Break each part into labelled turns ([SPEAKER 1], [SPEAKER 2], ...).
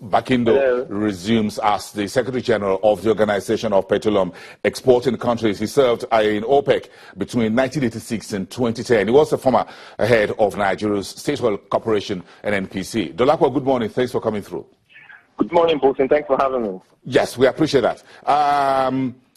[SPEAKER 1] Barkindo resumes as the Secretary General of the Organization of Petroleum Exporting Countries. He served in OPEC between 1986 and 2010. He was a former head of Nigeria's State Oil Corporation and NPC. Dolapo, good morning. Thanks for coming through.
[SPEAKER 2] Good morning, Bolton. Thanks for having me.
[SPEAKER 1] Yes, we appreciate that.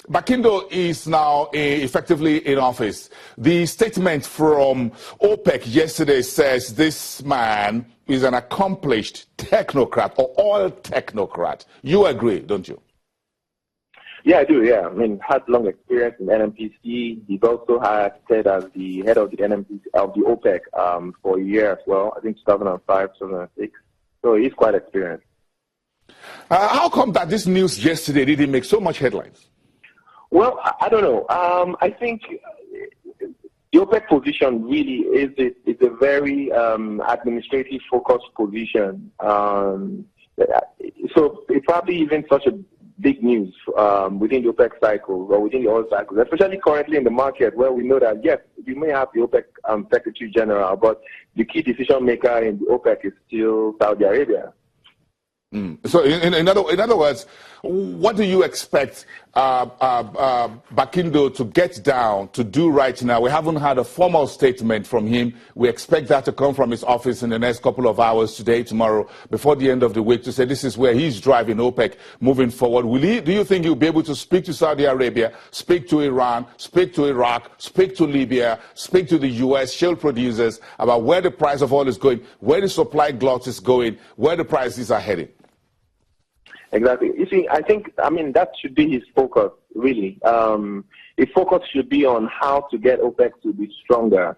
[SPEAKER 1] Barkindo is now effectively in office. The statement from OPEC yesterday says this man is an accomplished technocrat or oil technocrat. You agree, don't you?
[SPEAKER 2] Yeah, I do, yeah. I mean, had long experience in NMPC. He's also acted as the head of the NMPC, of the OPEC for a year as well, I think 2005, 2006. So he's quite experienced.
[SPEAKER 1] How come that this news yesterday didn't make so much headlines?
[SPEAKER 2] Well, I don't know. I think the OPEC position really is a very administrative focused position. So it probably isn't such a big news within the OPEC cycle or within the oil cycle, especially currently in the market where we know that, yes, we may have the OPEC Secretary General, but the key decision maker in the OPEC is still Saudi Arabia.
[SPEAKER 1] So, in other words, what do you expect Barkindo to get down to do right now? We haven't had a formal statement from him. We expect that to come from his office in the next couple of hours, today, tomorrow, before the end of the week, to say this is where he's driving OPEC moving forward. Do you think he'll be able to speak to Saudi Arabia, speak to Iran, speak to Iraq, speak to Libya, speak to the U.S. shale producers about where the price of oil is going, where the supply glut is going, where the prices are heading?
[SPEAKER 2] Exactly. You see, that should be his focus, really. His focus should be on how to get OPEC to be stronger.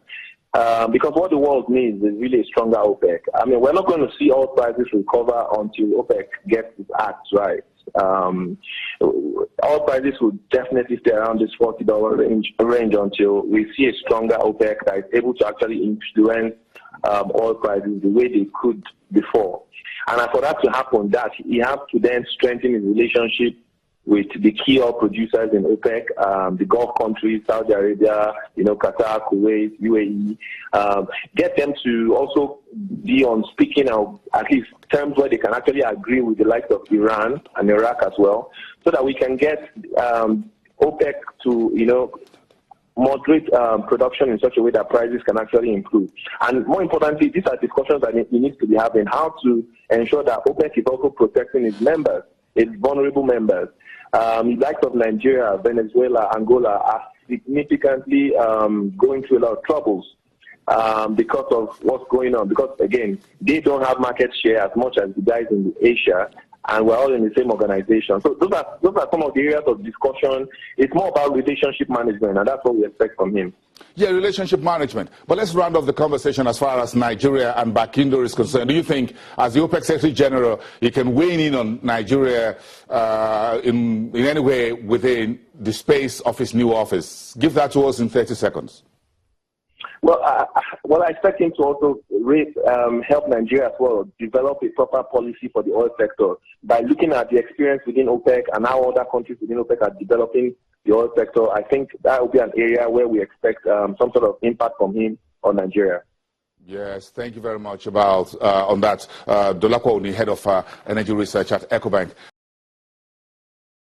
[SPEAKER 2] Because what the world needs is really a stronger OPEC. I mean, we're not going to see oil prices recover until OPEC gets its act right. Oil prices will definitely stay around this $40 range until we see a stronger OPEC that is able to actually influence oil prices the way they could before. And for that to happen, he has to then strengthen his relationship with the key oil producers in OPEC, the Gulf countries, Saudi Arabia, Qatar, Kuwait, UAE. Get them to also be on speaking of at least terms where they can actually agree with the likes of Iran and Iraq as well, so that we can get OPEC to, moderate production in such a way that prices can actually improve. And more importantly, these are discussions that he needs to be having, how to ensure that OPEC is also protecting its members, its vulnerable members. The likes of Nigeria, Venezuela, Angola are significantly going through a lot of troubles because of what's going on. Because, again, they don't have market share as much as the guys in Asia, and we're all in the same organization. So those are some of the areas of discussion. It's more about relationship management, and that's what we expect from him.
[SPEAKER 1] Yeah, relationship management. But let's round off the conversation as far as Nigeria and Barkindo is concerned. Do you think, as the OPEC Secretary General, he can weigh in on Nigeria in any way within the space of his new office? Give that to us in 30 seconds.
[SPEAKER 2] Well, I expect him to also help Nigeria as well develop a proper policy for the oil sector by looking at the experience within OPEC and how other countries within OPEC are developing the oil sector. I think that will be an area where we expect some sort of impact from him on Nigeria.
[SPEAKER 1] Yes, thank you very much on that. Dolapo Oni, head of energy research at EcoBank.